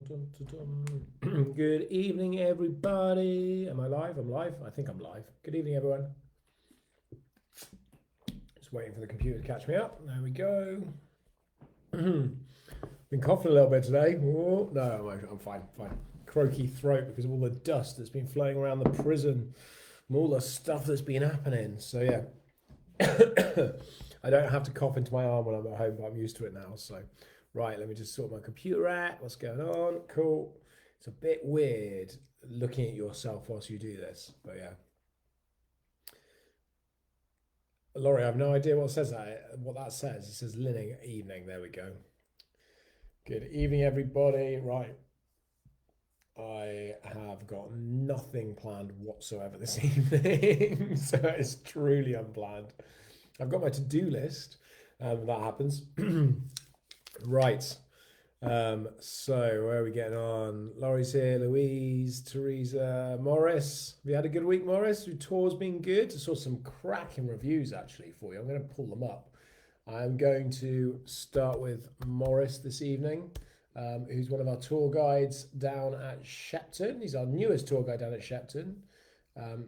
Dun, dun, dun. Good evening, everybody. Am I live? I'm live. I think I'm live. Good evening, everyone. Just waiting for the computer to catch me up. There we go. Been coughing a little bit today. Oh, no, I'm fine. Fine. Croaky throat because of all the dust that's been flowing around the prison and all the stuff that's been happening. So yeah, I don't have to cough into my arm when I'm at home, but I'm used to it now. So, right, let me just sort my computer out. What's going on? Cool. It's a bit weird looking at yourself whilst you do this, but yeah. Laurie, I have no idea what that says. It says Linning evening. There we go. Good evening, everybody. Right, I have got nothing planned whatsoever this evening, so it's truly unplanned. I've got my to-do list. That happens. Right. So where are we getting on? Laurie's here, Louise, Teresa, Morris. Have you had a good week, Morris? Your tour's been good. I saw some cracking reviews actually for you. I'm going to pull them up. I'm going to start with Morris this evening, who's one of our tour guides down at Shepton. He's our newest tour guide down at Shepton. I'm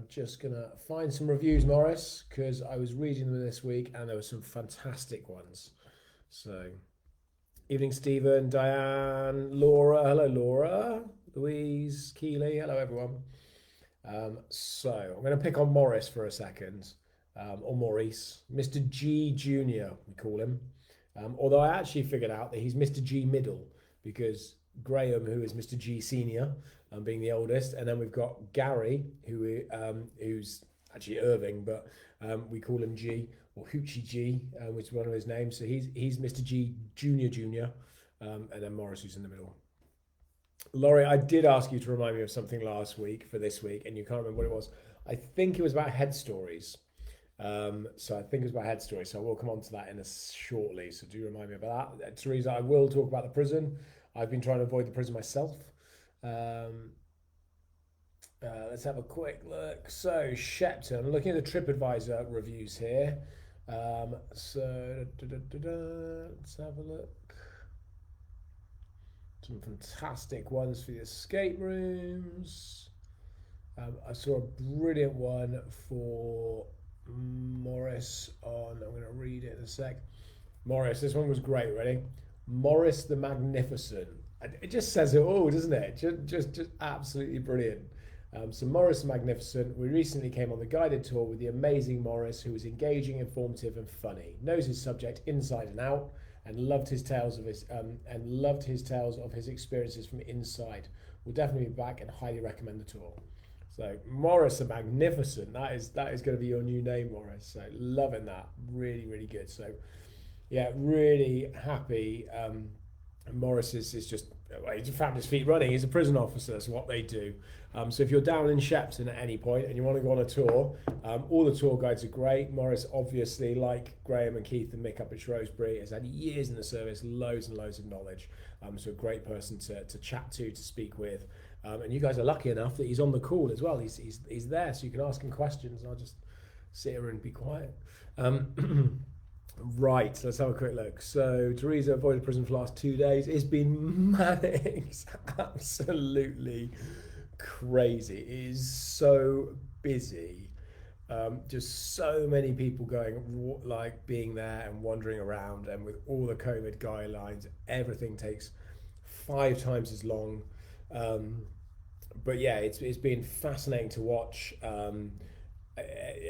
just going to find some reviews, Morris, because I was reading them this week and there were some fantastic ones. So, evening, Stephen, Diane, Laura. Hello, Laura. Louise, Keeley. Hello, everyone. So, I'm going to pick on Morris for a second, or Maurice. Mr. G Jr., we call him. Although I actually figured out that he's Mr. G Middle because Graham, who is Mr. G Senior, being the oldest, and then we've got Gary, who's actually Irving, but we call him G or Hoochie G, which is one of his names. So he's Mr. G Junior, and then Morris, who's in the middle. Laurie, I did ask you to remind me of something last week for this week, and you can't remember what it was. I think it was about head stories. So I think it was about head stories. So I will come on to that shortly. So do remind me about that. Teresa, I will talk about the prison. I've been trying to avoid the prison myself. Let's have a quick look. So Shepton, I'm looking at the TripAdvisor reviews here. Let's have a look. Some fantastic ones for the escape rooms. I saw a brilliant one for Morris on. I'm going to read it in a sec. Morris, this one was great. Ready? Morris the Magnificent. It just says it all, doesn't it? Just absolutely brilliant. So Morris the Magnificent. We recently came on the guided tour with the amazing Morris, who was engaging, informative, and funny. Knows his subject inside and out, and loved his tales of his experiences from inside. We'll definitely be back and highly recommend the tour. So Morris the Magnificent. That is going to be your new name, Morris. So loving that. Really, really good. So yeah, really happy. Morris is just, well, he's found his feet running. He's a prison officer. That's what they do. So if you're down in Shepton at any point and you want to go on a tour, all the tour guides are great. Morris, obviously, like Graham and Keith and Mick up at Shrewsbury, has had years in the service, loads and loads of knowledge. So a great person to chat to speak with. And you guys are lucky enough that he's on the call as well. He's there, so you can ask him questions. And I'll just sit here and be quiet. Right, let's have a quick look. So Teresa avoided prison for the last 2 days. It's been manic. It's absolutely crazy. It is so busy. Just so many people going, like being there and wandering around, and with all the COVID guidelines, everything takes 5 times as long. But yeah, it's been fascinating to watch.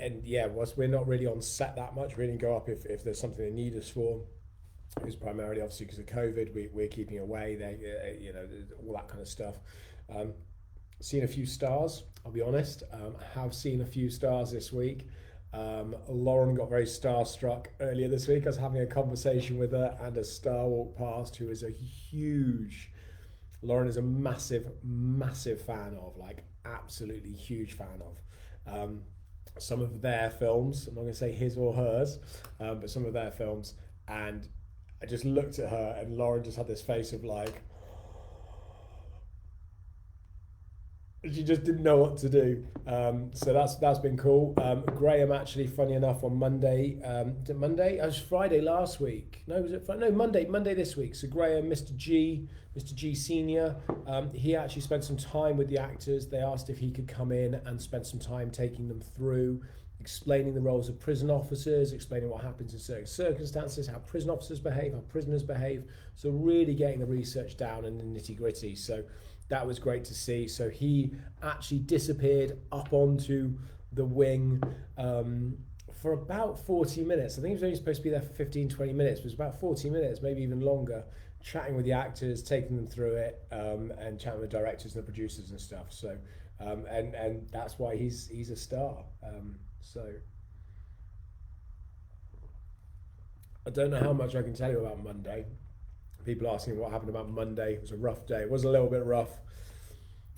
And yeah, whilst we're not really on set that much, we didn't go up if there's something they need us for. It was primarily obviously because of COVID. We're keeping away there, all that kind of stuff. Seen a few stars, I'll be honest. Have seen a few stars this week. Lauren got very starstruck earlier this week. I was having a conversation with her, and a star walked past who is a huge. Lauren is a massive, massive fan of, like absolutely huge fan of. Some of their films, I'm not going to say his or hers, but some of their films. And I just looked at her, and Lauren just had this face of like, She just didn't know what to do. So that's been cool. Graham actually, funny enough, on Monday, was it Monday? It was Friday last week. No, was it Friday? No, Monday this week. So Graham, Mr. G Senior, he actually spent some time with the actors. They asked if he could come in and spend some time taking them through, explaining the roles of prison officers, explaining what happens in certain circumstances, how prison officers behave, how prisoners behave. So really getting the research down and the nitty gritty. So that was great to see. So he actually disappeared up onto the wing for about 40 minutes. I think he was only supposed to be there for 15, 20 minutes. It was about 40 minutes, maybe even longer, chatting with the actors, taking them through it, and chatting with the directors and the producers and stuff. So, and that's why he's a star. So I don't know how much I can tell you about Monday. People asking what happened about Monday. It was a rough day. It was a little bit rough.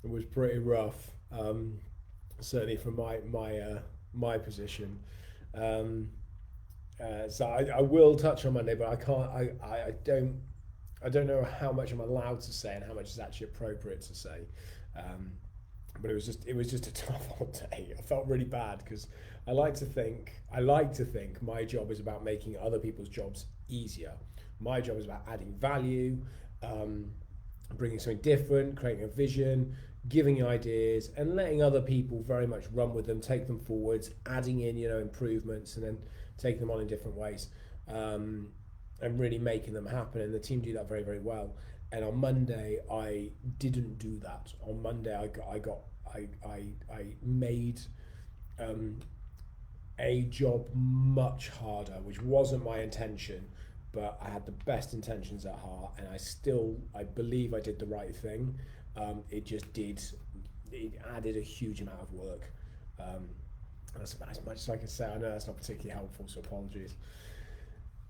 It was pretty rough, certainly from my position. So I will touch on Monday, but I can't. I don't know how much I'm allowed to say and how much is actually appropriate to say. But it was just a tough old day. I felt really bad because I like to think my job is about making other people's jobs easier. My job is about adding value, bringing something different, creating a vision, giving ideas, and letting other people very much run with them, take them forwards, adding in improvements, and then taking them on in different ways, and really making them happen. And the team do that very, very well. And on Monday, I didn't do that. On Monday, I made a job much harder, which wasn't my intention, but I had the best intentions at heart, and I believe I did the right thing. It added a huge amount of work. That's about as much as I can say. I know that's not particularly helpful, so apologies.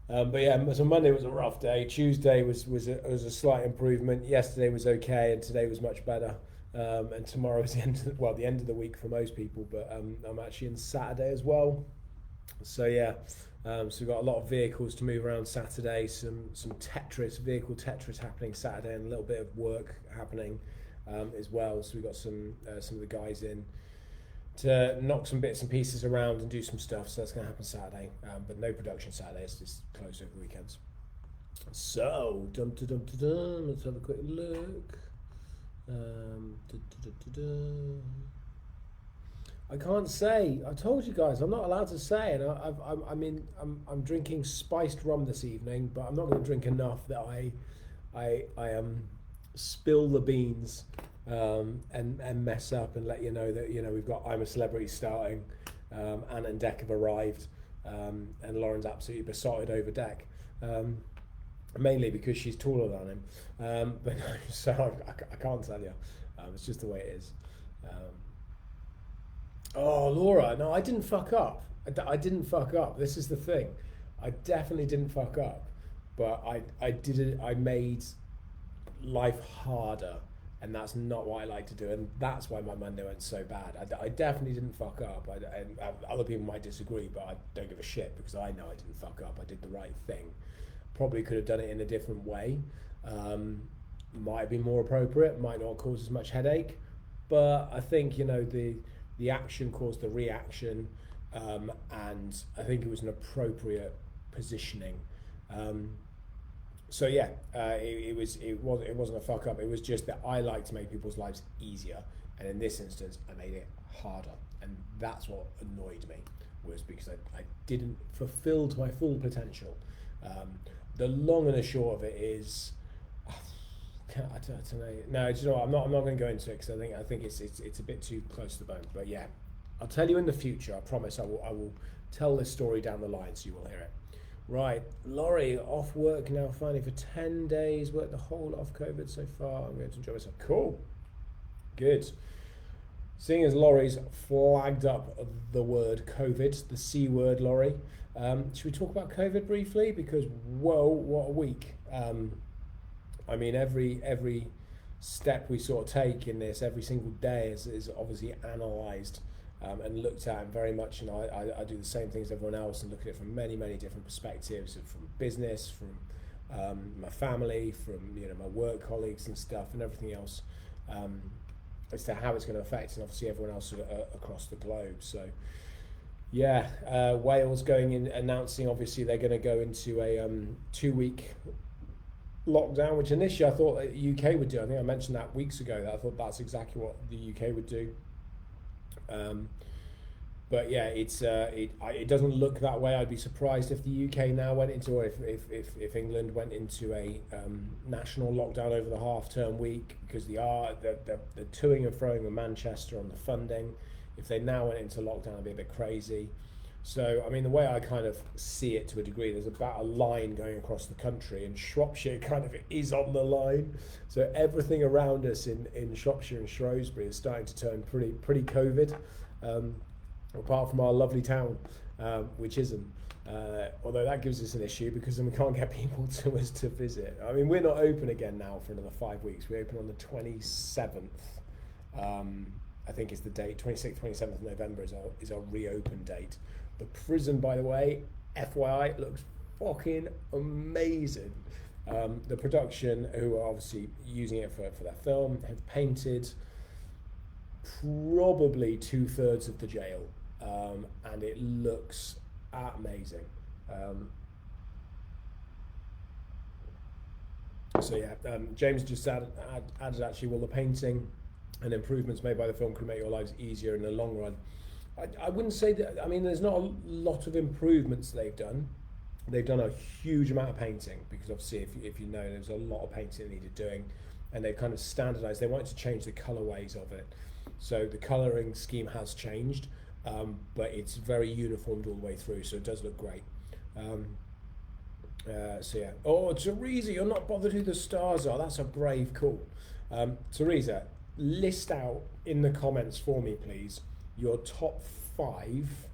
But yeah, so Monday was a rough day. Tuesday was a slight improvement. Yesterday was okay, and today was much better. And tomorrow is the end of the week for most people. But I'm actually in Saturday as well. So yeah, so we've got a lot of vehicles to move around Saturday. Some vehicle Tetris happening Saturday, and a little bit of work happening as well. So we've got some of the guys in to knock some bits and pieces around and do some stuff. So that's going to happen Saturday, but no production Saturday. It's just closed over the weekends. So let's have a quick look. I can't say. I told you guys I'm not allowed to say, and I'm drinking spiced rum this evening, but I'm not going to drink enough that I spill the beans and mess up and let you know that we've got I'm a Celebrity starting. Ant and Dec have arrived, and Lauren's absolutely besotted over Dec, mainly because she's taller than him. But no, so I can't tell you. It's just the way it is. Oh, Laura, no, I didn't fuck up. I didn't fuck up. This is the thing. I definitely didn't fuck up, but I did it. I made life harder, and that's not what I like to do, and that's why my Monday went so bad. I definitely didn't fuck up. And other people might disagree, but I don't give a shit because I know I didn't fuck up. I did the right thing. Probably could have done it in a different way. Might be more appropriate. Might not cause as much headache, but I think the action caused the reaction, and I think it was an appropriate positioning. So yeah, it wasn't a fuck up. It was just that I like to make people's lives easier, and in this instance, I made it harder, and that's what annoyed me, was because I didn't fulfill to my full potential. The long and the short of it is, I don't know. No, do you know what? I'm not going to go into it because I think it's a bit too close to the bone. But yeah, I'll tell you in the future. I promise. I will tell this story down the line, so you will hear it. Right, Laurie off work now finally for 10 days. Worked the whole lot of COVID so far. I'm going to enjoy myself. Cool, good. Seeing as Laurie's flagged up the word COVID, the C word, Laurie. Should we talk about COVID briefly? Because whoa, what a week. I mean, every step we sort of take in this, every single day is obviously analysed and looked at, and very much, I do the same things as everyone else and look at it from many, many different perspectives, from business, from my family, from my work colleagues and stuff and everything else. as to how it's going to affect, and obviously everyone else sort of, across the globe. So yeah, Wales going in, announcing obviously they're going to go into a 2-week lockdown, which initially I thought the UK would do. I think I mentioned that weeks ago, that I thought that's exactly what the UK would do. But yeah, it doesn't look that way. I'd be surprised if the UK now went into, or if England went into a national lockdown over the half-term week, because the toing and froing with Manchester on the funding. If they now went into lockdown, it'd be a bit crazy. So, I mean, the way I kind of see it to a degree, there's about a line going across the country, and Shropshire kind of is on the line. So everything around us in Shropshire and Shrewsbury is starting to turn pretty COVID, apart from our lovely town, which isn't. Although that gives us an issue, because then we can't get people to us to visit. I mean, we're not open again now for another 5 weeks. We open on the 27th. I think is the date. 26th, 27th of November is our reopen date. The prison, by the way, FYI, looks fucking amazing. The production, who are obviously using it for their film, have painted probably 2/3 of the jail, and it looks amazing. So yeah, James just added actually, well, the painting and improvements made by the film could make your lives easier in the long run. I wouldn't say that. I mean, there's not a lot of improvements they've done. They've done a huge amount of painting, because obviously, if you know, there's a lot of painting that needed doing, and they've kind of standardized. They wanted to change the colorways of it, so the coloring scheme has changed, but it's very uniformed all the way through, so it does look great. So yeah. Oh, Teresa, you're not bothered who the stars are. That's a brave call. Teresa, list out in the comments for me, please, your top 5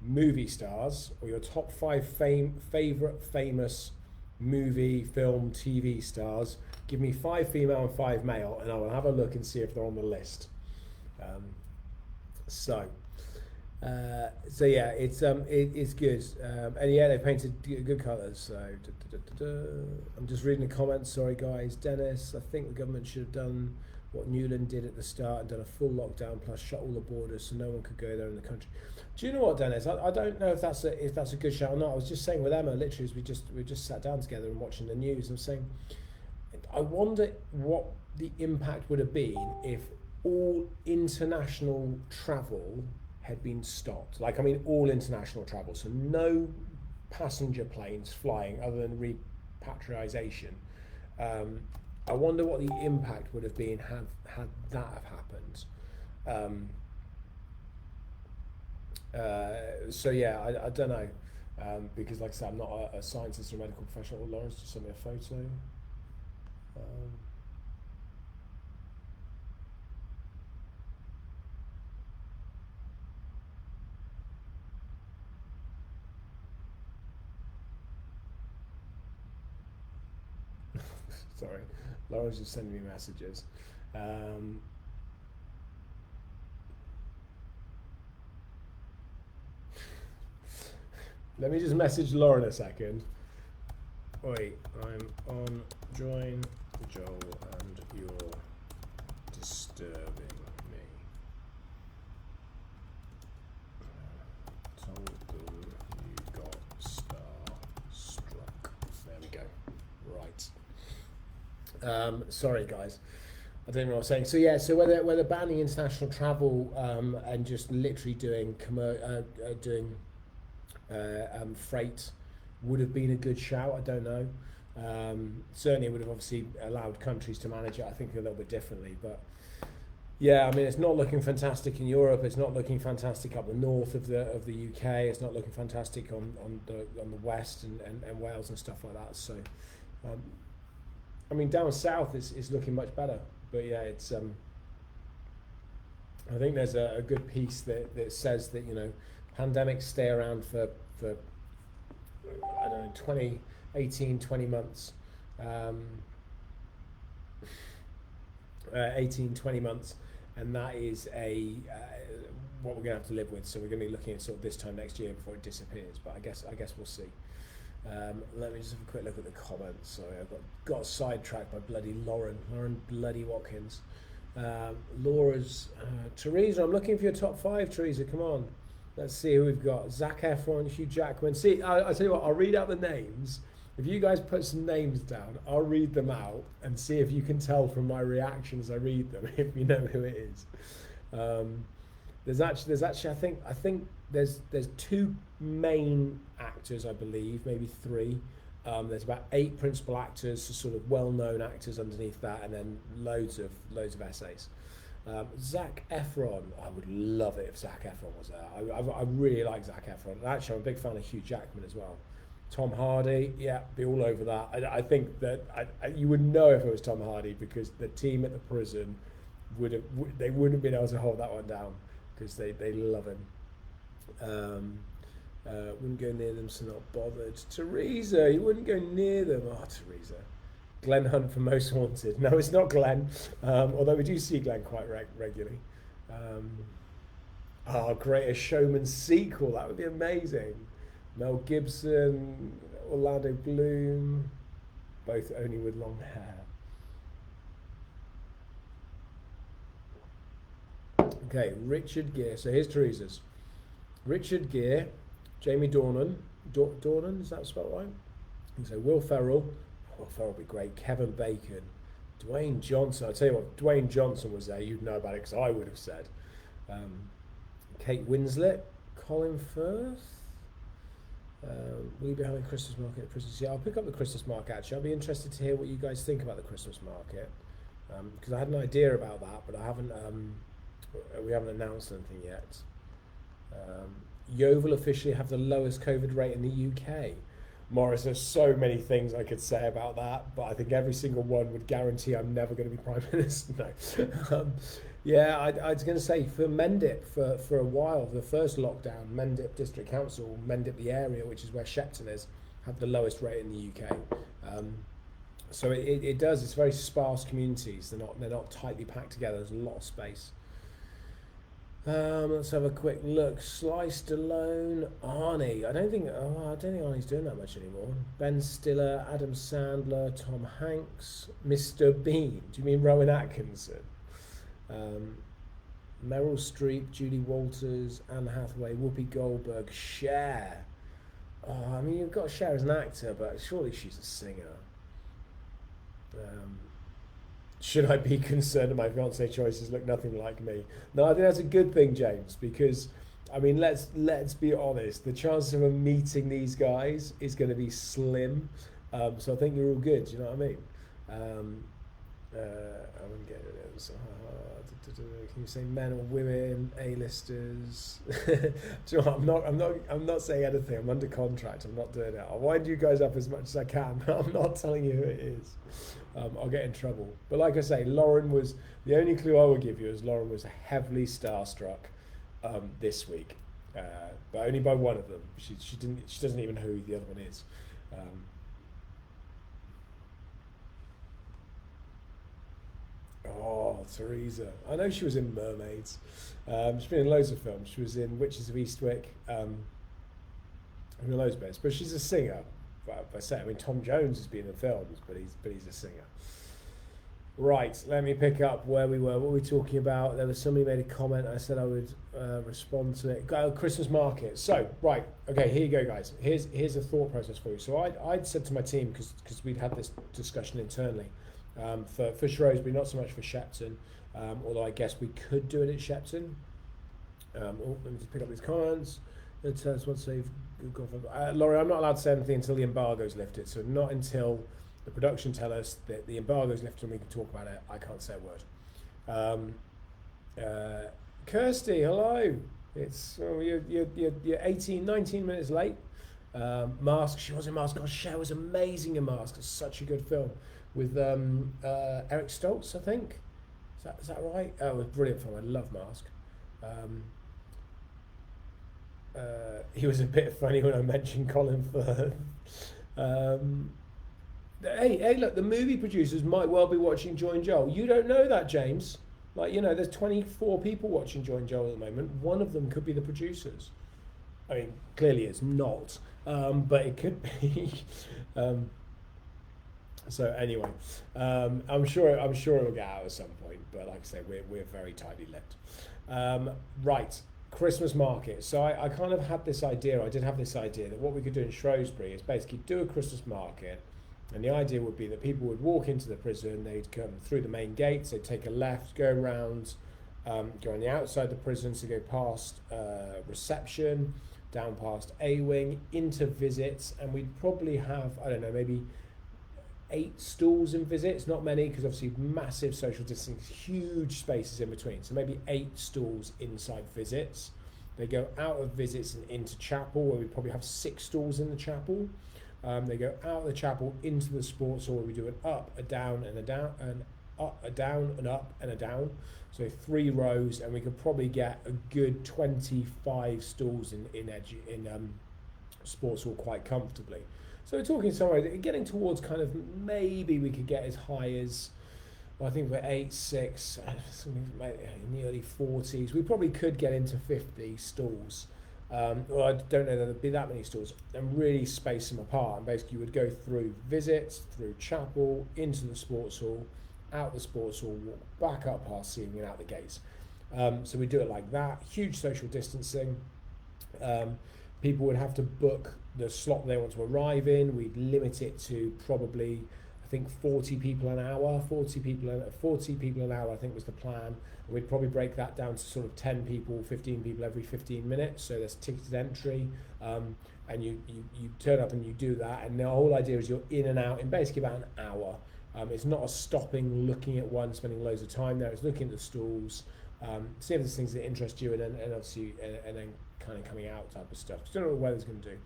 movie stars, or your top 5 favorite famous movie, film, TV stars. Give me 5 female and 5 male, and I will have a look and see if they're on the list. So yeah, it's good, and yeah, they painted good colours. So I'm just reading the comments. Sorry guys. Dennis, I think the government should have done what Newland did at the start and done a full lockdown plus shut all the borders so no one could go there in the country. Do you know what, Dennis? I don't know if that's a good shout or not. I was just saying with Emma, literally, as we just sat down together and watching the news. I'm saying, I wonder what the impact would have been if all international travel had been stopped. Like, I mean, all international travel, so no passenger planes flying other than repatriation. I wonder what the impact would have been had that have happened. So yeah, I don't know, because like I said, I'm not a scientist or medical professional. Lawrence just sent me a photo. Sorry, Laura's just sending me messages. Let me just message Lauren a second. Oi, I'm on Join Joel and you're disturbing me. Told them you got star-struck. There we go. Right. Sorry guys, I don't know what I was saying. So yeah, so whether banning international travel and just literally doing freight would have been a good shout, I don't know. Certainly it would have obviously allowed countries to manage it, I think, a little bit differently. But yeah, I mean, it's not looking fantastic in Europe. It's not looking fantastic up the north of the UK. It's not looking fantastic on the west and Wales and stuff like that. So I mean, down south is looking much better. But yeah, it's I think there's a good piece that says that, you know, pandemics stay around for I don't know, 20 months, 20 months, and that is what we're going to have to live with. So we're going to be looking at sort of this time next year before it disappears. But I guess we'll see. Let me just have a quick look at the comments. Sorry, I got sidetracked by bloody Lauren bloody Watkins. Laura's Teresa. I'm looking for your top five, Teresa. Come on, let's see who we've got. Zac Efron, Hugh Jackman. See, I tell you what. I'll read out the names. If you guys put some names down, I'll read them out and see if you can tell from my reaction as I read them if you know who it is. There's actually I think there's two main actors, I believe, maybe three. There's about 8 principal actors, so sort of well-known actors underneath that, and then loads of essays. Zac Efron, I would love it if Zac Efron was there. I really like Zac Efron. And actually, I'm a big fan of Hugh Jackman as well. Tom Hardy, yeah, be all over that. I think that you would know if it was Tom Hardy because the team at the prison they wouldn't have been able to hold that one down because they love him. Wouldn't go near them, so not bothered. Teresa, you wouldn't go near them. Oh, Teresa. Glenn Hunt for Most Wanted. No, it's not Glenn, although we do see Glenn quite regularly. Greatest Showman sequel, that would be amazing. Mel Gibson, Orlando Bloom, both only with long hair. Okay, Richard Gere. So here's Teresa's. Richard Gere, Jamie Dornan. Dornan, is that spelled right? And so Will Ferrell. Will Ferrell would be great. Kevin Bacon. Dwayne Johnson. I'll tell you what, Dwayne Johnson was there. You'd know about it because I would have said. Kate Winslet. Colin Firth. Will you be having a Christmas market at Christmas? Yeah, I'll pick up the Christmas market actually. I'll be interested to hear what you guys think about the Christmas market because I had an idea about that, but I haven't. We haven't announced anything yet. Yeovil officially have the lowest COVID rate in the UK. Morris, there's so many things I could say about that, but I think every single one would guarantee I'm never going to be Prime Minister. No. Yeah, I was going to say for Mendip, for a while, the first lockdown, Mendip District Council, Mendip the area, which is where Shepton is, have the lowest rate in the UK. So it does, it's very sparse communities. They're not tightly packed together, there's a lot of space. Let's have a quick look. Sly Stallone, Arnie. I don't think Arnie's doing that much anymore. Ben Stiller, Adam Sandler, Tom Hanks, Mr. Bean. Do you mean Rowan Atkinson? Meryl Streep, Julie Walters, Anne Hathaway, Whoopi Goldberg, Cher. Oh, I mean, you've got Cher as an actor, but surely she's a singer. Should I be concerned that my fiancé choices look nothing like me? No, I think that's a good thing, James, because I mean, let's be honest. The chance of him meeting these guys is going to be slim. So I think you're all good. Do you know what I mean? I'm getting it. Can you say men or women, A-listers? Do you know what? I'm not saying anything. I'm under contract. I'm not doing it. I'll wind you guys up as much as I can. I'm not telling you who it is. I'll get in trouble. But like I say, Lauren was the only clue I will give you is Lauren was heavily starstruck this week, but only by one of them. She doesn't even know who the other one is. Teresa. I know she was in Mermaids. She's been in loads of films. She was in Witches of Eastwick. In loads of bits. But she's a singer. I mean, Tom Jones has been in films, but he's a singer. Right, let me pick up where we were. What were we talking about? There was somebody made a comment. I said I would respond to it. Christmas market. So, right, okay, here you go, guys. Here's a thought process for you. So I'd said to my team, because we'd had this discussion internally, for Shrewsbury, not so much for Shepton, although I guess we could do it at Shepton. Let me just pick up these comments. Tell us once they've gone for. Laurie, I'm not allowed to say anything until the embargo's lifted. So not until the production tell us that the embargo's lifted and we can talk about it. I can't say a word. Kirsty, hello. It's you're 18, 19 minutes late. Mask. She was in Mask. God, Cher was amazing in Mask. It's such a good film with Eric Stoltz, I think. Is that right? Oh, it was a brilliant film. I love Mask. He was a bit funny when I mentioned Colin Firth. Hey, look, the movie producers might well be watching Joy and Joel. You don't know that, James. Like, there's 24 people watching Joy and Joel at the moment. One of them could be the producers. I mean, clearly it's not, but it could be. So anyway, I'm sure it'll get out at some point. But like I say, we're very tightly lipped. Right, Christmas market. So I kind of had this idea. I did have this idea that what we could do in Shrewsbury is basically do a Christmas market, and the idea would be that people would walk into the prison. They'd come through the main gates. They'd take a left, go around, go on the outside of the prison, so go past reception, down past A wing, into visits, and we'd probably have, I don't know, maybe 8 stalls in visits, not many because obviously massive social distancing, huge spaces in between. So maybe 8 stalls inside visits. They go out of visits and into chapel, where we probably have 6 stalls in the chapel. They go out of the chapel into the sports hall, where we do an up, a down, and a down, and up, a down, an up, and a down. So 3 rows, and we could probably get a good 25 stalls in sports hall quite comfortably. So we're talking somewhere, getting towards kind of, maybe we could get as high as, well, I think we're 8, 6, something in the early 40s. We probably could get into 50 stalls. Well, I don't know that there'd be that many stalls, and really space them apart. And basically you would go through visits, through chapel, into the sports hall, out the sports hall, walk back up past ceiling and out the gates. So we do it like that, huge social distancing. People would have to book the slot they want to arrive in. We'd limit it to probably, I think, 40 people an hour. 40 people an hour, I think, was the plan. We'd probably break that down to sort of 10 people, 15 people every 15 minutes. So there's ticketed entry, and you turn up and you do that. And the whole idea is you're in and out in basically about an hour. It's not a stopping, looking at one, spending loads of time there. It's looking at the stalls, see if there's things that interest you, and obviously, and then kind of coming out type of stuff. I don't know what the weather's going to do,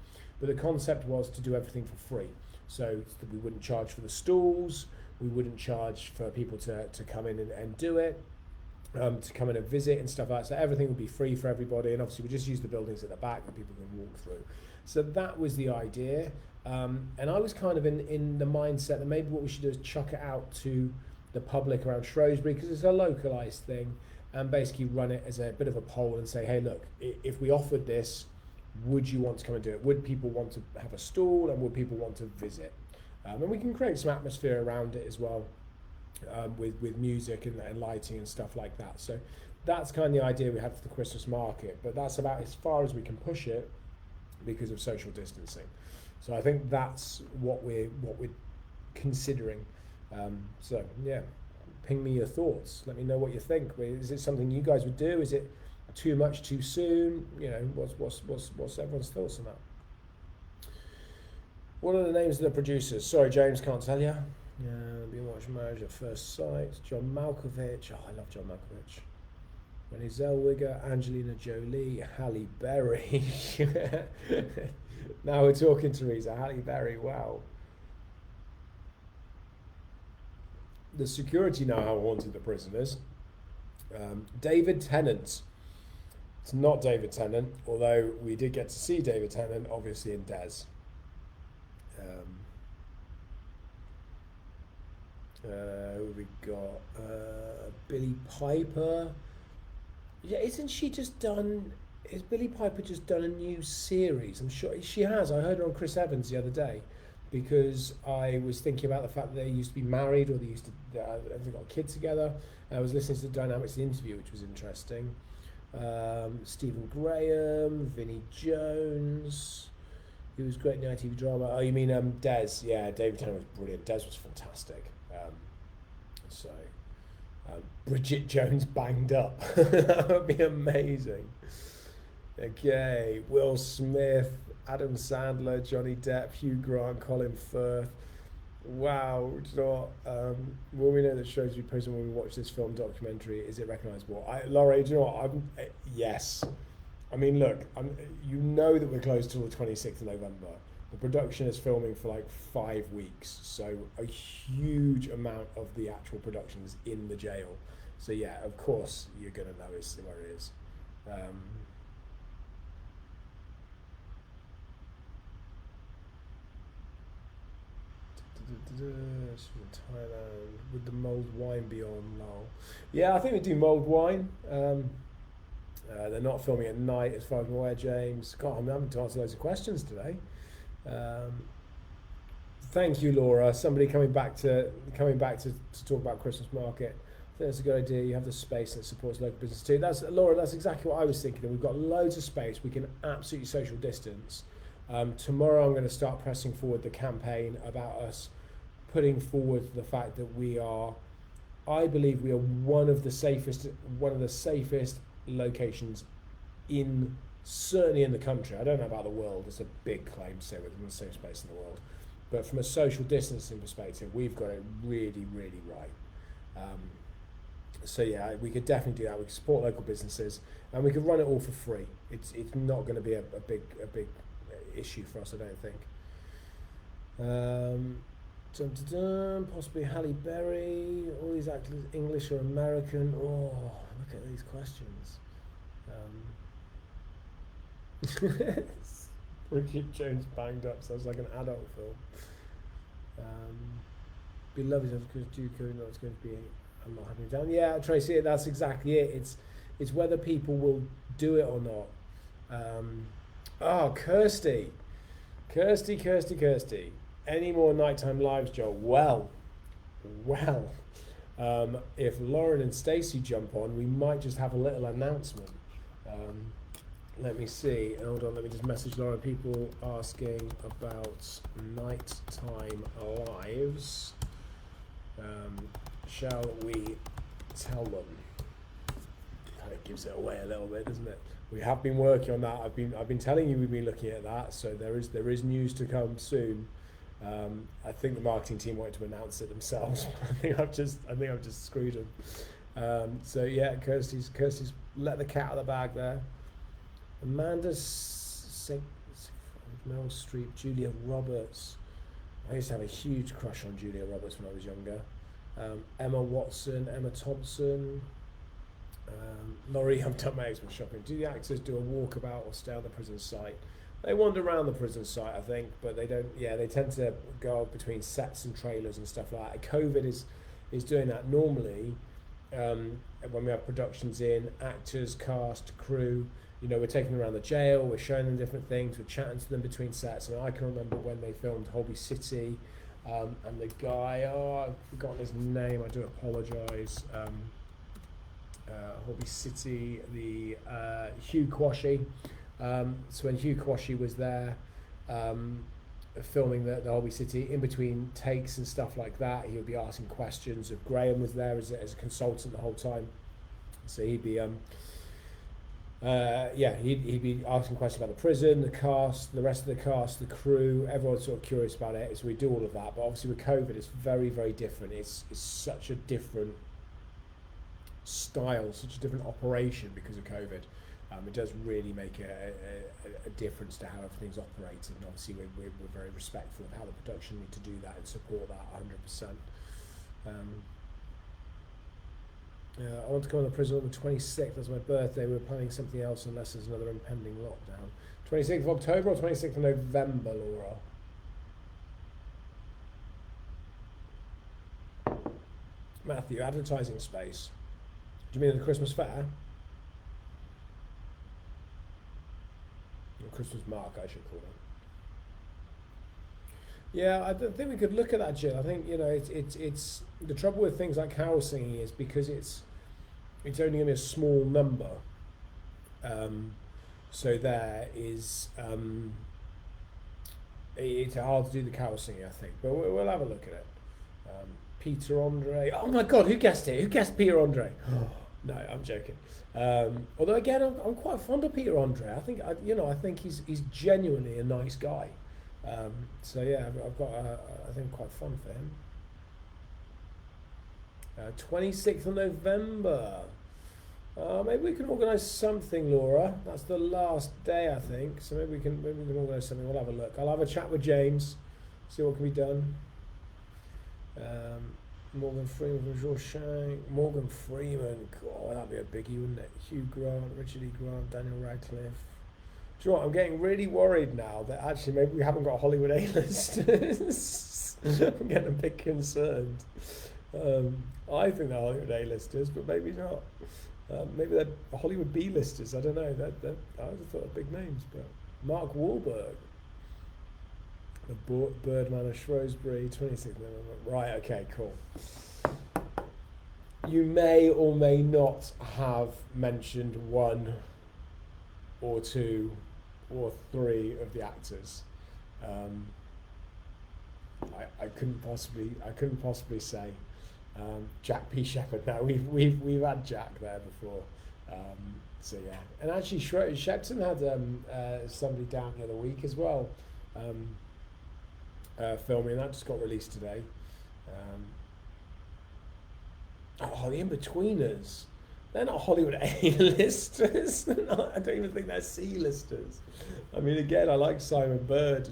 but the concept was to do everything for free. So we wouldn't charge for the stalls, we wouldn't charge for people to come in and do it, to come in and visit and stuff like that. So everything would be free for everybody, and obviously we just use the buildings at the back that people can walk through. So that was the idea, and I was kind of in the mindset that maybe what we should do is chuck it out to the public around Shrewsbury, because it's a localised thing, and basically run it as a bit of a poll and say, hey, look, if we offered this, would you want to come and do it? Would people want to have a stall, and would people want to visit? And we can create some atmosphere around it as well, with music and lighting and stuff like that. So that's kind of the idea we had for the Christmas market, but that's about as far as we can push it because of social distancing. So I think that's what we're considering. So yeah, ping me your thoughts. Let me know what you think. Is it something you guys would do? Is it too much too soon? You know, what's everyone's thoughts on that? What are the names of the producers? Sorry, James, can't tell you. Been watching Marriage at First Sight. John Malkovich. Oh, I love John Malkovich. Renée Zellweger, Angelina Jolie, Halle Berry. Now we're talking, Teresa. Halle Berry. Wow. The security know how haunted the prison is. David Tennant. It's not David Tennant, although we did get to see David Tennant, obviously, in Des. We got Billie Piper. Yeah, isn't she just done? Is Billie Piper just done a new series? I'm sure she has. I heard her on Chris Evans the other day, because I was thinking about the fact that they used to be married, or they got a kid together. I was listening to the dynamics of the interview, which was interesting. Stephen Graham, Vinnie Jones, who was great in the ITV drama. Oh, you mean Des? Yeah, David Tennant was brilliant. Des was fantastic. Bridget Jones banged up. That would be amazing. Okay, Will Smith, Adam Sandler, Johnny Depp, Hugh Grant, Colin Firth. Wow, do you know what? Will we know that Shrewsbury Prison when we watch this film documentary? Is it recognisable? Laurie, do you know what? Yes. I mean, look, you know that we're closed till the 26th of November. The production is filming for like 5 weeks, so a huge amount of the actual production is in the jail. So yeah, of course you're gonna know where it is. Thailand. Would the mulled wine be on? Lol. Yeah, I think we do mulled wine. They're not filming at night, as far as I'm aware, James. God, I'm having to answer loads of questions today. Thank you, Laura. Somebody coming back to talk about Christmas market. I think that's a good idea. You have the space that supports local business too. That's Laura. That's exactly what I was thinking. We've got loads of space. We can absolutely social distance. Tomorrow, I'm going to start pressing forward the campaign about us putting forward the fact that I believe we are one of the safest locations certainly in the country. I don't know about the world. It's a big claim to say we're the most safe space in the world. But from a social distancing perspective, we've got it really, really right. So yeah, we could definitely do that. We could support local businesses, and we could run it all for free. It's not going to be a big issue for us, I don't think. Possibly Halle Berry. All these actors, English or American. Oh, look at these questions. Bridget Jones Banged Up sounds like an adult film. Beloved of because Duke know it's going to be a lot happening down. Yeah, Tracy, that's exactly it. It's whether people will do it or not. Kirsty. Any more nighttime lives, Joel? Well. If Lauren and Stacey jump on, we might just have a little announcement. Let me see. Hold on. Let me just message Lauren. People asking about nighttime lives. Shall we tell them? Kind of gives it away a little bit, doesn't it? We have been working on that. I've been telling you we've been looking at that. So there is news to come soon. I think the marketing team wanted to announce it themselves. I think I've just screwed them. So yeah, Kirsty's let the cat out of the bag there. Amanda Meryl Streep, Julia Roberts. I used to have a huge crush on Julia Roberts when I was younger. Emma Watson, Emma Thompson. Laurie, I've done my Xmas shopping. Do the actors do a walkabout or stay on the prison site? They wander around the prison site, I think, but they don't. Yeah, they tend to go between sets and trailers and stuff like that. COVID is doing that normally. When we have productions in, actors, cast, crew, we're taking them around the jail, we're showing them different things, we're chatting to them between sets. I can remember when they filmed Holby City, and the guy, I've forgotten his name, I do apologise. Holby City, the Hugh Quashie. So when Hugh Quashie was there filming the Holby City, in between takes and stuff like that, he would be asking questions. If Graham was there as a consultant the whole time, so he'd be he'd be asking questions about the prison, the cast, the rest of the cast, the crew. Everyone's sort of curious about it, so we do all of that. But obviously with COVID, it's very, very different. It's such a different style, such a different operation because of COVID. It does really make a difference to how everything's operated, and obviously we're very respectful of how the production need to do that and support that 100%. I want to go on the prison on the 26th. That's my birthday. We're planning something else unless there's another impending lockdown. 26th of October or 26th of November, Laura? Matthew, advertising space. Do you mean the Christmas fair? Or Christmas mark, I should call it. Yeah, I think we could look at that, Jill. I think it's the trouble with things like carol singing is because it's only going to be a small number. So there is it's hard to do the carol singing, I think, but we'll have a look at it. Peter Andre. Oh my God, who guessed it? Who guessed Peter Andre? No, I'm joking. Although again, I'm quite fond of Peter Andre. I think I think he's genuinely a nice guy. So yeah, I've got I think quite fun for him. 26th of November. Maybe we can organise something, Laura. That's the last day, I think. So maybe we can organise something. We'll have a look. I'll have a chat with James, see what can be done. Morgan Freeman from Shawshank. Morgan Freeman. God, that'd be a biggie, wouldn't it? Hugh Grant, Richard E. Grant, Daniel Radcliffe. Do you know what? I'm getting really worried now that actually maybe we haven't got Hollywood A-listers. I'm getting a bit concerned. I think they're Hollywood A-listers, but maybe not. Maybe they're Hollywood B-listers. I don't know. I just thought of big names, but Mark Wahlberg. The Birdman of Shrewsbury, 26th November. Right, okay, cool. You may or may not have mentioned one or two or three of the actors. I couldn't possibly say. Jack P. Shepherd. No, we've had Jack there before. So yeah, and actually Shepton had somebody down the other week as well, filming. That just got released today. The In-Betweeners. They're not Hollywood A-listers. I don't even think they're C-listers. I mean, again, I like Simon Bird,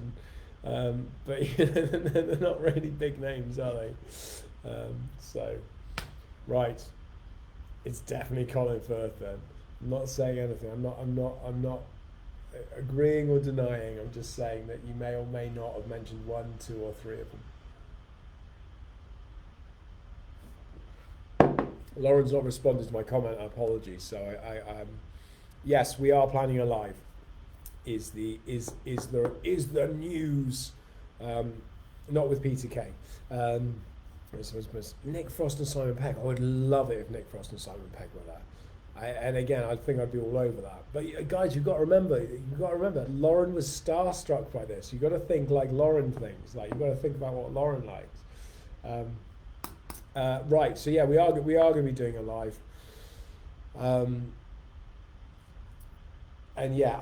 but they're not really big names, are they? Right, it's definitely Colin Firth then. I'm not saying anything. I'm not agreeing or denying. I'm just saying that you may or may not have mentioned one, two, or three of them. Lauren's not responded to my comment. Apologies. So yes, we are planning a live. Is the news? Not with Peter Kay. Nick Frost and Simon Pegg. I would love it if Nick Frost and Simon Pegg were there. And again, I think I'd be all over that. But guys, you've got to remember. Lauren was starstruck by this. You've got to think like Lauren thinks. Like you've got to think about what Lauren likes. Right. So yeah, we are going to be doing a live. And yeah,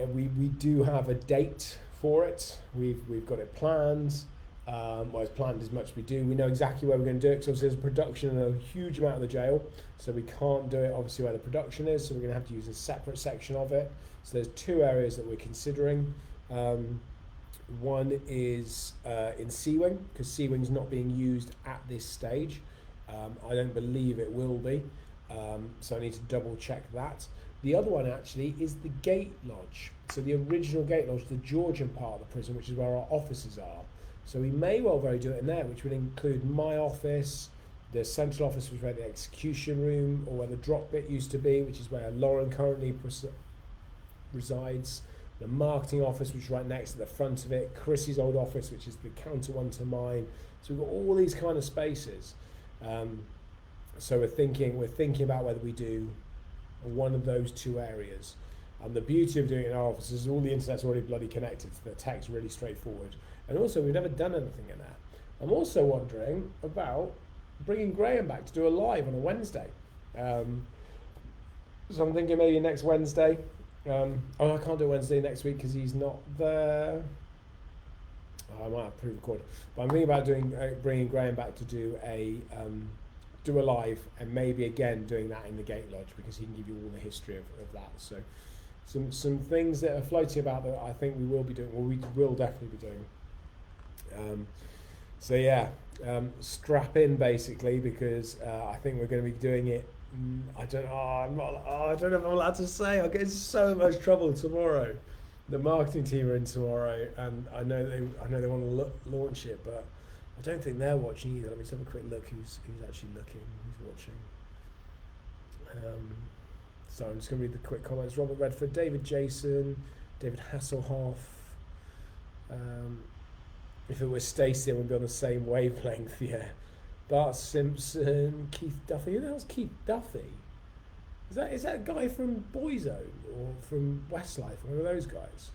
we do have a date for it. We've got it planned. Well, as planned as much as we do. We know exactly where we're going to do it because there's production in a huge amount of the jail, so we can't do it obviously where the production is. So we're going to have to use a separate section of it. So there's two areas that we're considering. One is in C Wing because C Wing's not being used at this stage. I don't believe it will be. So I need to double check that. The other one actually is the Gate Lodge. So the original Gate Lodge, the Georgian part of the prison, which is where our offices are. So we may well very do it in there, which would include my office, the central office, which is where the execution room or where the drop bit used to be, which is where Lauren currently resides, the marketing office, which is right next to the front of it, Chrissy's old office, which is the counter one to mine. So we've got all these kind of spaces. So we're thinking about whether we do one of those two areas. And the beauty of doing it in our office is all the internet's already bloody connected, so the tech's really straightforward. And also, we've never done anything in there. I'm also wondering about bringing Graham back to do a live on a Wednesday. So I'm thinking maybe next Wednesday. I can't do Wednesday next week because he's not there. I might have to pre-record. But I'm thinking about bringing Graham back to do a live, and maybe again doing that in the Gate Lodge because he can give you all the history of that. So some things that are floating about that I think we will be doing. Well, we will definitely be doing. So yeah, strap in basically because I think we're going to be doing it. I don't know if I'm allowed to say. I'll get in so much trouble tomorrow. The marketing team are in tomorrow, and I know they want to launch it, but I don't think they're watching either. Let me just have a quick look. Who's actually looking? Who's watching? So I'm just going to read the quick comments. Robert Redford, David Jason, David Hasselhoff. If it was Stacey, it would be on the same wavelength. Yeah. Bart Simpson, Keith Duffy. Who the hell's Keith Duffy? Is that a guy from Boyzone or from Westlife? One of those guys.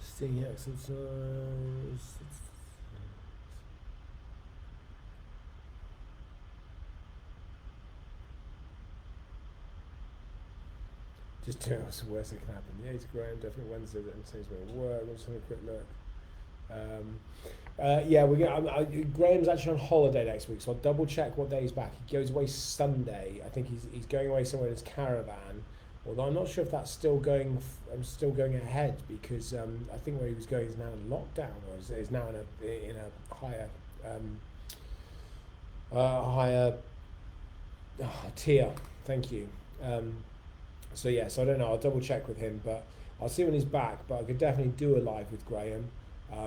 Sting exercise. Just tell us the worst that can happen. Yeah, he's Graham, definitely Wednesday, that says where to work. Let's have a quick look. Graham's actually on holiday next week, so I'll double check what day he's back. He goes away Sunday. I think he's going away somewhere in his caravan. Although I'm not sure if that's still going. I'm still going ahead because I think where he was going is now in lockdown, or is now in a higher tier. Thank you. So yeah, so I don't know. I'll double check with him, but I'll see when he's back. But I could definitely do a live with Graham.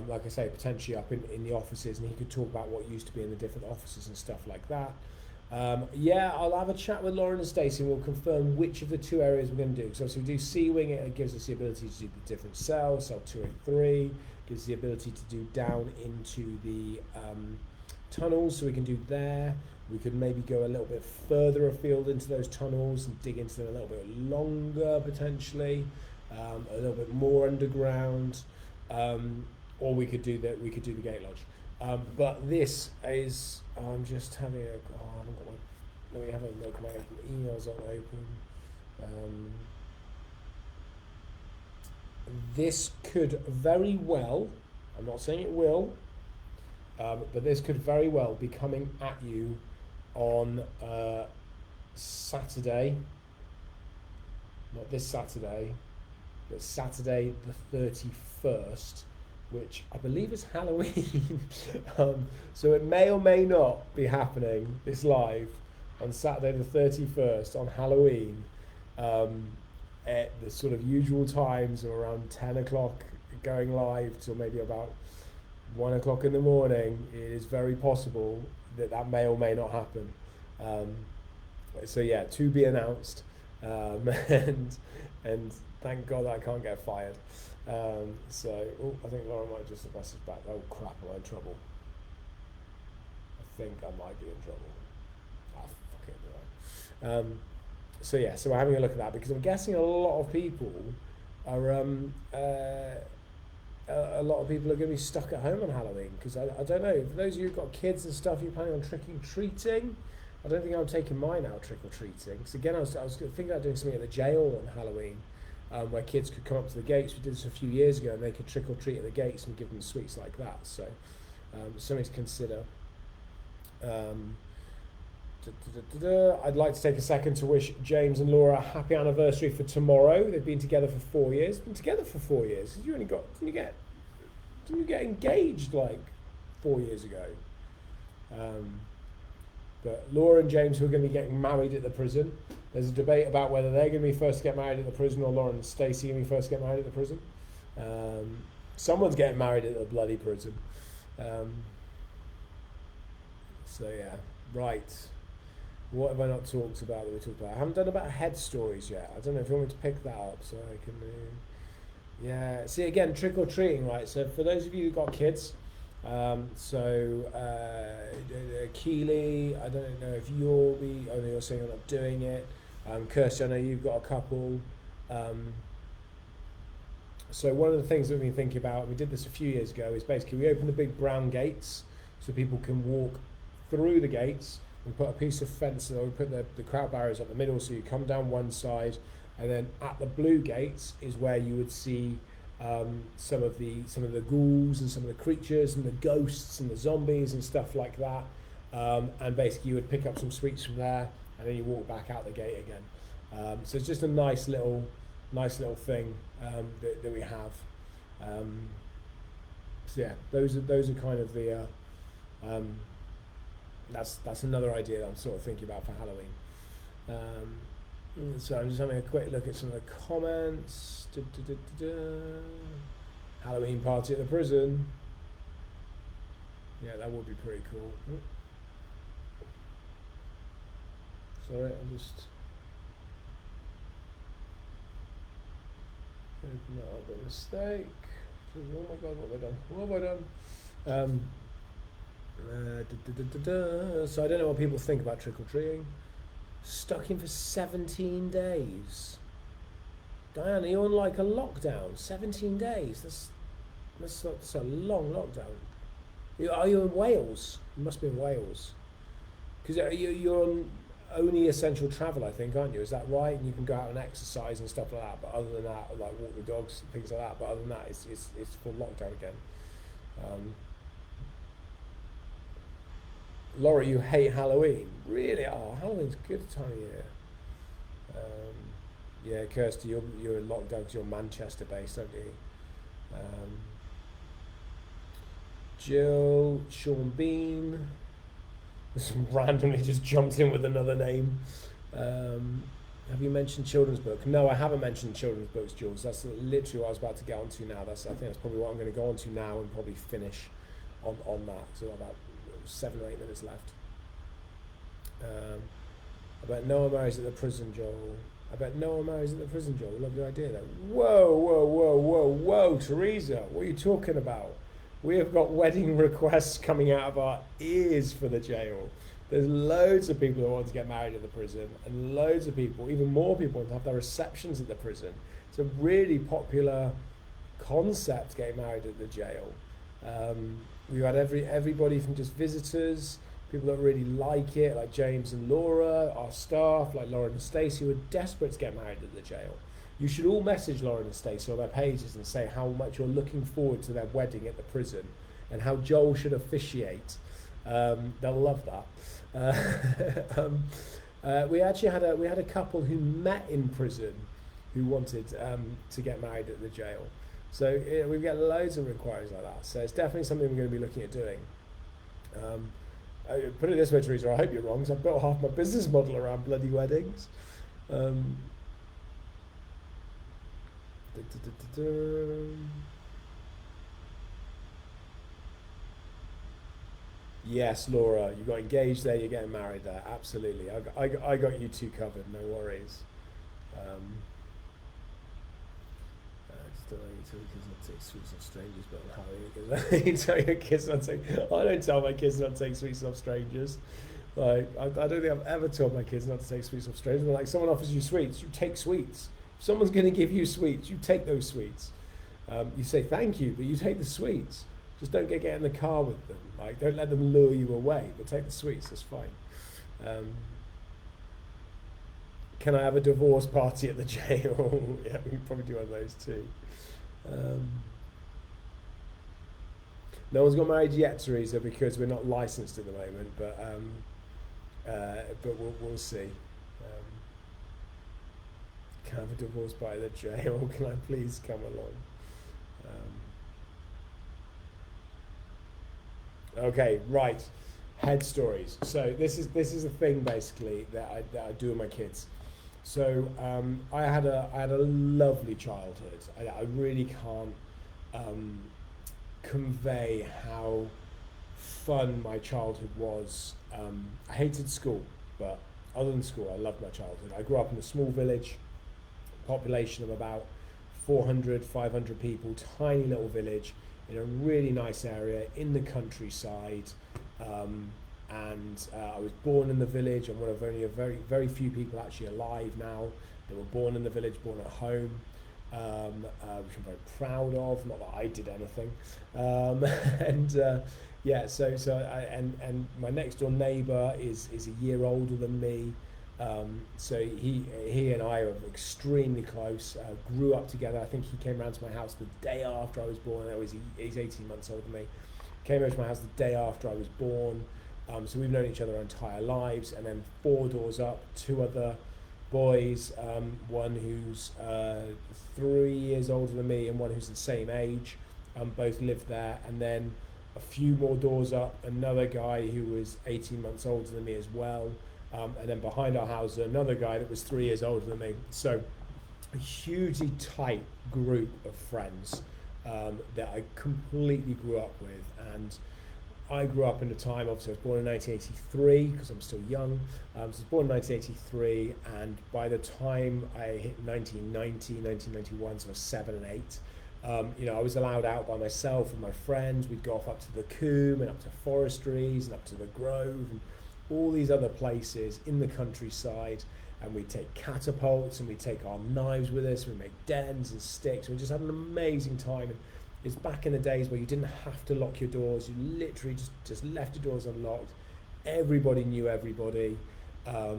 Like I say, potentially up in the offices, and he could talk about what used to be in the different offices and stuff like that. Yeah, I'll have a chat with Lauren and Stacey and we'll confirm which of the two areas we're going to do. So obviously we do C-wing, it gives us the ability to do the different cells, cell 283, gives us the ability to do down into the tunnels, so we can do there. We could maybe go a little bit further afield into those tunnels and dig into them a little bit longer potentially, a little bit more underground, or we could do that. We could do the gate lodge. But this is, I'm just having a, I haven't got my, let me have a look, my emails aren't open. This could very well, I'm not saying it will, but this could very well be coming at you on Saturday, not this Saturday, but Saturday the 31st, which I believe is Halloween. So it may or may not be happening, this live, on Saturday the 31st on Halloween, at the sort of usual times of around 10 o'clock going live till maybe about 1 o'clock in the morning. It is very possible that that may or may not happen. So yeah, to be announced, and thank God I can't get fired. So I think Lauren might just have messaged back. Oh crap, am I in trouble? I think I might be in trouble. Ah, fuck it, right. So yeah, so we're having a look at that because I'm guessing a lot of people are a lot of people are going to be stuck at home on Halloween because I don't know, for those of you who've got kids and stuff, you're planning on trick-or-treating. I don't think I'm taking mine out trick-or-treating. Because again, I was thinking about doing something at the jail on Halloween, where kids could come up to the gates. We did this a few years ago, and they could trick-or-treat at the gates and give them sweets like that. So something to consider. I'd like to take a second to wish James and Laura a happy anniversary for tomorrow. They've been together for 4 years. Been together for 4 years. Didn't you get engaged like 4 years ago? But Laura and James, who are going to be getting married at the prison. There's a debate about whether they're going to be first to get married at the prison or Laura and Stacey going to be first to get married at the prison. Someone's getting married at the bloody prison. So yeah, right. What have I not talked about that we talked about? I haven't done about head stories yet. I don't know if you want me to pick that up so I can... yeah, see again, trick-or-treating, right? So for those of you who've got kids, Keely, I don't know if you'll be... Oh no, you're saying you're not doing it. Kirsty, I know you've got a couple. So one of the things that we've been thinking about, we did this a few years ago, is basically we open the big brown gates so people can walk through the gates. We put a piece of fence, or we put the crowd barriers up the middle, so you come down one side, and then at the blue gates is where you would see some of the ghouls and some of the creatures and the ghosts and the zombies and stuff like that. And basically you would pick up some sweets from there, and then you walk back out the gate again. So it's just a nice little thing that we have. So yeah, those are kind of the. That's another idea that I'm sort of thinking about for Halloween. So I'm just having a quick look at some of the comments. Halloween party at the prison. Yeah, that would be pretty cool. Sorry, I'm just open that up by mistake. Oh my god, what have I done? What have I done? So I don't know what people think about trick-or-treating. Stuck in for 17 days. Diana, you're on like a lockdown. 17 days. That's a long lockdown. Are you in Wales? You must be in Wales. Because you're on only essential travel, I think, aren't you? Is that right? And you can go out and exercise and stuff like that. But other than that, like walk the dogs, things like that. But other than that, it's full lockdown again. Laura, you hate Halloween. Really? Oh, Halloween's a good time of year. Yeah, Kirsty, you're in lockdown because you're Manchester based, aren't you? Jill, Sean Bean. Just randomly just jumped in with another name. Have you mentioned children's book? No, I haven't mentioned children's books, Jules. That's literally what I was about to get onto now. I think that's probably what I'm going to go onto now and probably finish on that. So about 7 or 8 minutes left. Um, I bet no one marries at the prison, Joel. I bet no one marries at the prison, Joel. Lovely idea, though. Whoa, whoa, whoa, whoa, whoa, Teresa, what are you talking about? We have got wedding requests coming out of our ears for the jail. There's loads of people who want to get married at the prison, and loads of people, even more people, want to have their receptions at the prison. It's a really popular concept, getting married at the jail. We've had everybody from just visitors, people that really like it, like James and Laura, our staff, like Lauren and Stacey, who are desperate to get married at the jail. You should all message Lauren and Stacey on their pages and say how much you're looking forward to their wedding at the prison and how Joel should officiate. They'll love that. We actually had a couple who met in prison who wanted to get married at the jail. So we get loads of inquiries like that. So it's definitely something we're going to be looking at doing. Put it this way, Teresa, I hope you're wrong, because I've built half my business model around bloody weddings. Yes, Laura, you got engaged there, you're getting married there. Absolutely. I got you two covered, no worries. Just don't let your kids not take sweets off strangers, but how you tell your kids not to take. I don't tell my kids not to take sweets off strangers. Like, I don't think I've ever told my kids not to take sweets off strangers. But like, someone offers you sweets, you take sweets. If someone's going to give you sweets, you take those sweets. You say thank you, but you take the sweets. Just don't get in the car with them. Like, don't let them lure you away, but take the sweets, that's fine. Can I have a divorce party at the jail? Yeah, we can probably do one of those too. No one's got married yet, Teresa, because we're not licensed at the moment, but we'll see. Can I have a divorce party at the jail? Can I please come along? Okay, right. Head stories. So this is a thing basically that I do with my kids. So I had a lovely childhood. I really can't convey how fun my childhood was. I hated school, but other than school, I loved my childhood. I grew up in a small village, population of about 400, 500 people, tiny little village in a really nice area in the countryside. I was born in the village. I'm one of only a very few people actually alive now that were born in the village, born at home, which I'm very proud of. Not that I did anything. And my next door neighbour is a year older than me. So he and I are extremely close. Grew up together. I think he came round to my house the day after I was born. He's 18 months older than me. Came over to my house the day after I was born. So we've known each other our entire lives. And then 4 doors up, 2 other boys, one who's 3 years older than me and one who's the same age. Both lived there. And then a few more doors up, another guy who was 18 months older than me as well. And then behind our house, another guy that was 3 years older than me. So a hugely tight group of friends that I completely grew up with. And I grew up in a time, obviously I was born in 1983 because I'm still young. So I was born in 1983, and by the time I hit 1990, 1991, so I was 7 and 8, I was allowed out by myself and my friends. We'd go off up to the Coombe and up to Forestries and up to the Grove and all these other places in the countryside, and we'd take catapults and we'd take our knives with us, we'd make dens and sticks, and we just had an amazing time. And it's back in the days where you didn't have to lock your doors, you literally just left your doors unlocked. Everybody knew everybody. I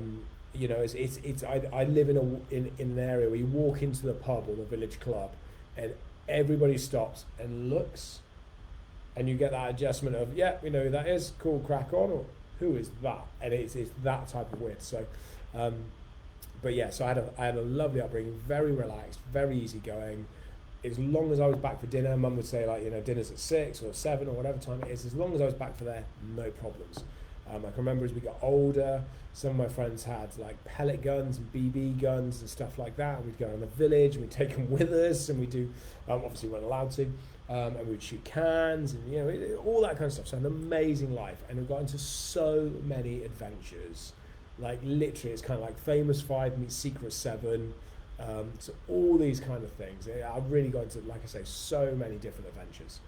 live in an area where you walk into the pub or the village club and everybody stops and looks, and you get that adjustment of, yeah, we know who that is, cool, crack on, or who is that? And it's that type of weird. So, so I had a lovely upbringing, very relaxed, very easygoing. As long as I was back for dinner, Mum would say, dinner's at 6 or 7 or whatever time it is. As long as I was back for there, no problems. I can remember as we got older, some of my friends had like pellet guns and BB guns and stuff like that. And we'd go around the village and we'd take them with us, and we'd do, obviously we weren't allowed to, and we'd shoot cans and all that kind of stuff. So an amazing life, and we got into so many adventures Like literally, it's kind of like Famous Five meets Secret Seven. So all these kind of things. I've really got into, like I say, so many different adventures.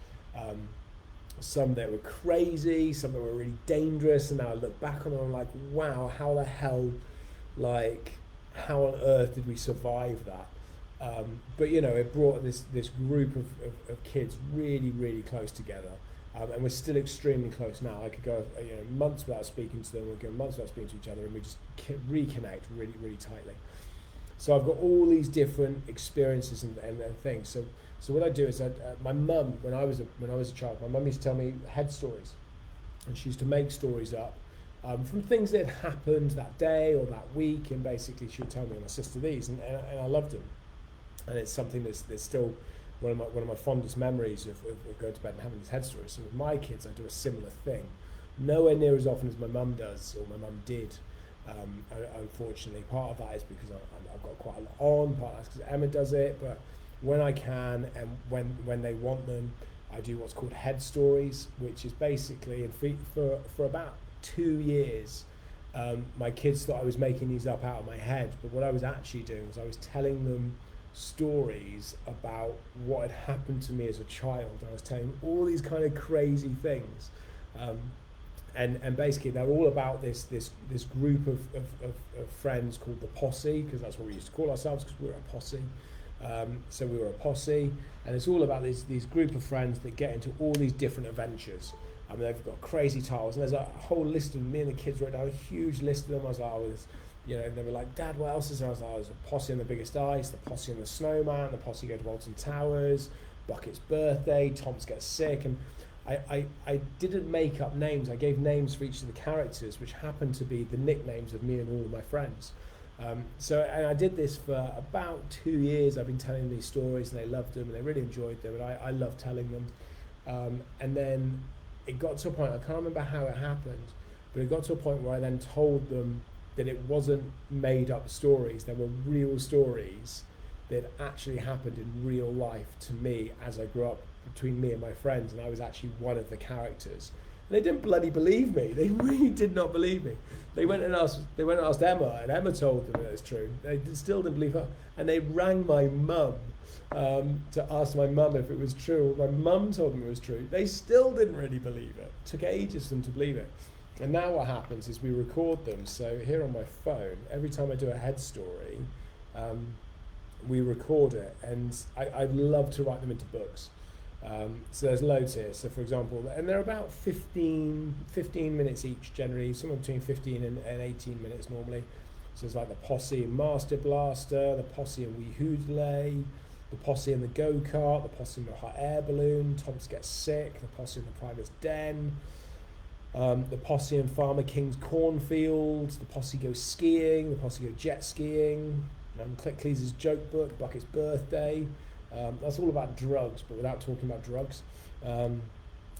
Some that were crazy, some that were really dangerous, and now I look back on them and I'm like, wow, how the hell, like, how on earth did we survive that? But you know, it brought this group of kids really, really close together. And we're still extremely close now. I could go, you know, months without speaking to them, we'd go months without speaking to each other, and we just reconnect really, really tightly. So I've got all these different experiences and things. So what I do is, my mum, when I was a child, my mum used to tell me head stories, and she used to make stories up from things that had happened that day or that week, and basically she would tell me, my sister, these, and I loved them, and it's something that's still one of my fondest memories of going to bed and having these head stories. So with my kids, I do a similar thing, nowhere near as often as my mum does or my mum did. Unfortunately, part of that is because I've got quite a lot on, part of that's because Emma does it, but when I can and when they want them, I do what's called head stories, which is basically, for about 2 years, my kids thought I was making these up out of my head, but what I was actually doing was I was telling them stories about what had happened to me as a child. I was telling them all these kind of crazy things. And basically they're all about this group of friends called the posse, because that's what we used to call ourselves, because we were a posse. So we were a posse, and it's all about these group of friends that get into all these different adventures. I mean, they've got crazy titles, and there's a whole list of them. Me and the kids wrote down a huge list of them. I was like, you know, and they were like, Dad, what else is there? I was like, there's a posse on the biggest ice, the posse on the snowman, the posse go to Walton Towers, Bucket's birthday, Tom's gets sick, and I didn't make up names. I gave names for each of the characters, which happened to be the nicknames of me and all of my friends. And I did this for about 2 years. I've been telling these stories, and they loved them, and they really enjoyed them, and I loved telling them. And then it got to a point, I can't remember how it happened, but it got to a point where I then told them that it wasn't made up stories, there were real stories that actually happened in real life to me as I grew up, between me and my friends, and I was actually one of the characters. And they didn't bloody believe me. They really did not believe me. They went and asked Emma, and Emma told them that it's true. They still didn't believe her, and they rang my mum to ask my mum if it was true. My mum told them it was true. They still didn't really believe it. It took ages for them to believe it. And now what happens is we record them. So here on my phone, every time I do a head story, we record it, and I'd love to write them into books. So there's loads here. So for example, and they're about 15 minutes each generally, somewhere between 15 and 18 minutes normally. So it's like the posse and Master Blaster, the posse and Wee Hoodley, the posse and the go-kart, the posse and the hot air balloon, Thomas gets sick, the posse and the private's den, the posse and Farmer King's cornfields, the posse goes skiing, the posse go jet skiing, Click Cleese's joke book, Bucket's birthday. That's all about drugs, but without talking about drugs.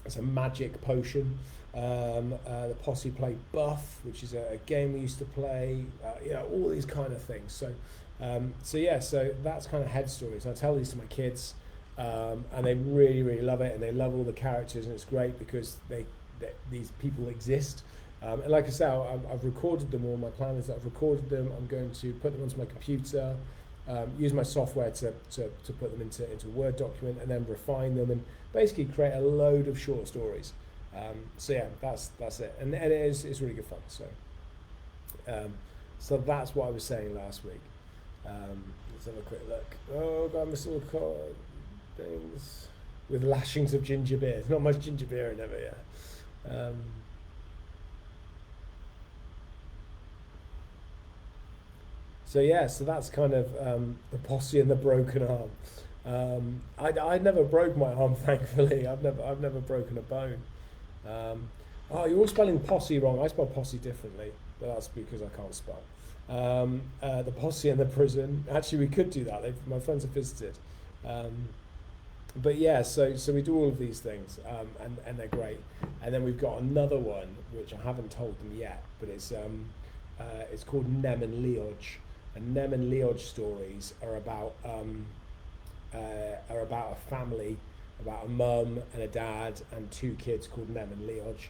It's a magic potion. The posse play Buff, which is a game we used to play. You know, all these kind of things. So that's kind of head stories. I tell these to my kids, and they really, really love it, and they love all the characters, and it's great because these people exist. And like I say, I've recorded them all. My plan is that I've recorded them. I'm going to put them onto my computer, use my software to put them into a Word document, and then refine them and basically create a load of short stories. So yeah, that's it, and it's really good fun. So that's what I was saying last week. Let's have a quick look. Oh God, I missed all the things with lashings of ginger beer. There's not much ginger beer in ever yet. So that's kind of the posse and the broken arm. I never broke my arm, thankfully. I've never broken a bone. Oh, you're all spelling posse wrong. I spell posse differently, but that's because I can't spell. The posse and the prison. Actually, we could do that. My friends have visited. But yeah, so we do all of these things, and they're great. And then we've got another one which I haven't told them yet, but it's called Nem and Leodge. And Nem and Leodge stories are about a family about a mum and a dad and two kids called Nem and Leodge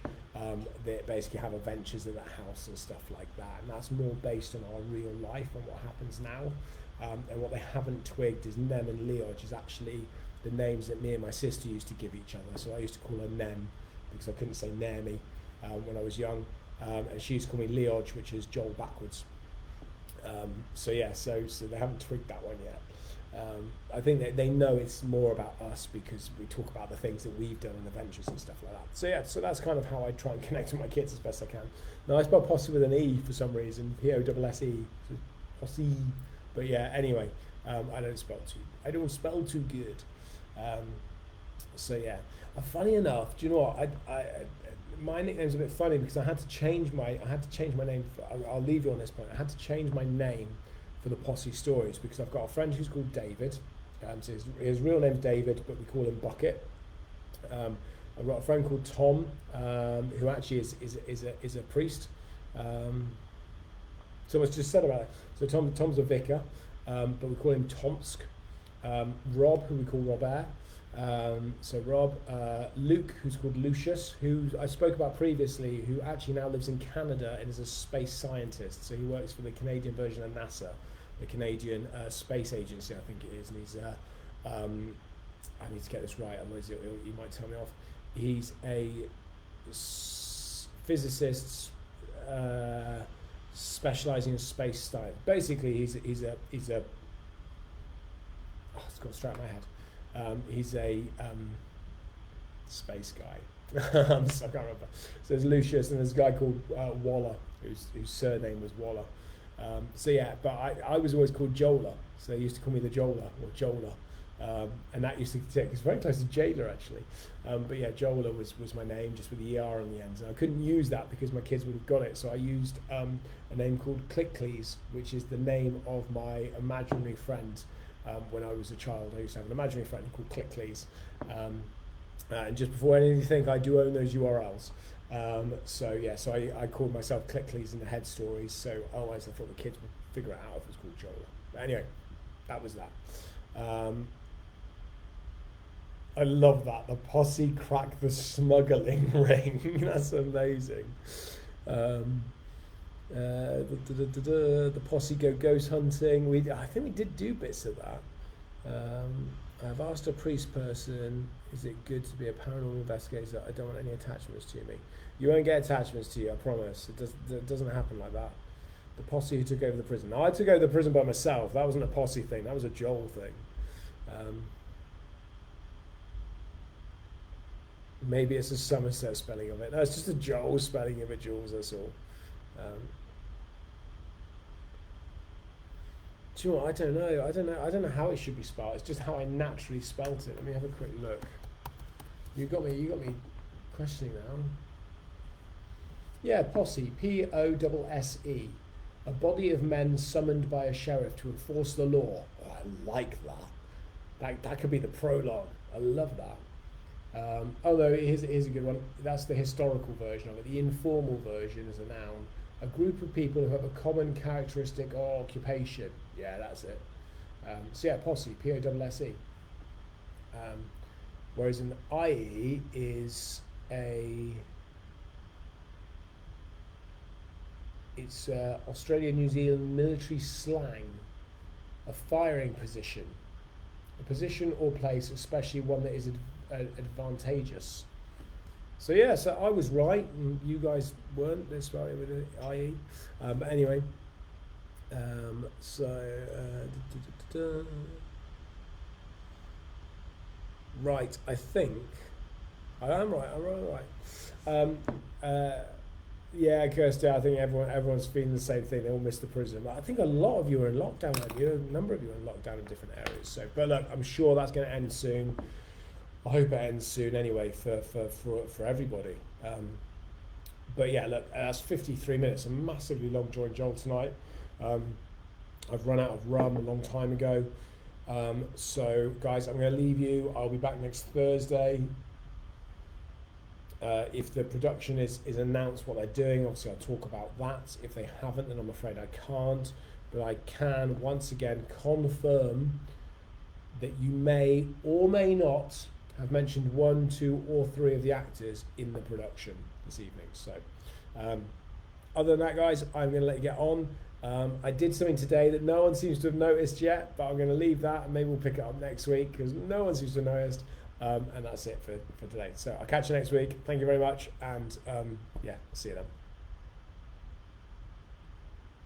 that basically have adventures in that house and stuff like that. And that's more based on our real life and what happens now. And what they haven't twigged is Nem and Leodge is actually the names that me and my sister used to give each other. So I used to call her Nem because I couldn't say Nemi when I was young. And she used to call me Leodge, which is Joel backwards. So they haven't twigged that one yet. I think that they know it's more about us because we talk about the things that we've done and adventures and stuff like that. So that's kind of how I try and connect with my kids as best I can. Now I spell posse with an E for some reason, P-O-S-S-E, posse. But yeah, anyway, I don't spell too good. So yeah, funny enough, do you know what? My nickname's a bit funny because I had to change my name. I'll leave you on this point. I had to change my name for the Posse Stories because I've got a friend who's called David. So his real name's David, but we call him Bucket. I've got a friend called Tom, who actually is a priest. So much just said about it. So Tom's a vicar, but we call him Tomsk. Rob, who we call Robert. So Rob, Luke, who's called Lucius, who I spoke about previously, who actually now lives in Canada and is a space scientist. So he works for the Canadian version of NASA, the Canadian Space Agency, I think it is. And he's, I need to get this right, otherwise he might tell me off. He's a physicist specialising in space science. Basically, he's a oh, it's got straight in my head. He's a space guy. I can't remember. So there's Lucius and there's a guy called Waller, whose surname was Waller. So yeah, but I was always called Jola. So they used to call me the Jola or Jola. And that used to take, it's very close to Jada actually. But yeah, Jola was my name, just with the ER on the end. And I couldn't use that because my kids would have got it. So I used a name called Clickleys, which is the name of my imaginary friend. When I was a child, I used to have an imaginary friend called Clickleys. And just before anything, think I do own those URLs. So I called myself Clickleys in the head stories. So otherwise I thought the kids would figure it out if it was called Jola. But anyway, that was that. I love that. The posse cracked the smuggling ring. That's amazing. The posse go ghost hunting. I think we did do bits of that. I've asked a priest person, is it good to be a paranormal investigator? I don't want any attachments to me. You won't get attachments to you, I promise. It doesn't happen like that. The posse who took over the prison. Now, I took over the prison by myself. That wasn't a posse thing. That was a Joel thing. Maybe it's a Somerset spelling of it. No, it's just a Joel spelling of it, Jules, that's all. Do you know what? I don't know how it should be spelled. It's just how I naturally spelt it. Let me have a quick look. You got me questioning now. Yeah, posse, P-O-S-S-E. A body of men summoned by a sheriff to enforce the law. Oh, I like that. That could be the prologue. I love that. Although here's a good one. That's the historical version of it. The informal version is a noun. A group of people who have a common characteristic or occupation. Yeah, that's it. So yeah, posse, P-O-S-S-E. Whereas an IE is it's Australia, New Zealand military slang. A firing position. A position or place, especially one that is advantageous. So yeah, so I was right, and you guys weren't this right with an IE. But anyway, right, I think I am right. I'm right. Yeah, Kirsty, I think everyone's feeling the same thing. They all missed the prison. But I think a lot of you are in lockdown. A number of you are in lockdown in different areas. So, but look, I'm sure that's going to end soon. I hope it ends soon anyway for everybody. But yeah, look, that's 53 minutes. A massively long Joel tonight. I've run out of rum a long time ago. So guys, I'm going to leave you. I'll be back next Thursday. If the production is announced what they're doing, obviously I'll talk about that. If they haven't, then I'm afraid I can't. But I can once again confirm that you may or may not have mentioned 1, 2, or 3 of the actors in the production this evening. So, other than that, guys, I'm going to let you get on. I did something today that no one seems to have noticed yet, but I'm going to leave that and maybe we'll pick it up next week because no one seems to have noticed. And that's it for today. So I'll catch you next week. Thank you very much. And yeah, see you then.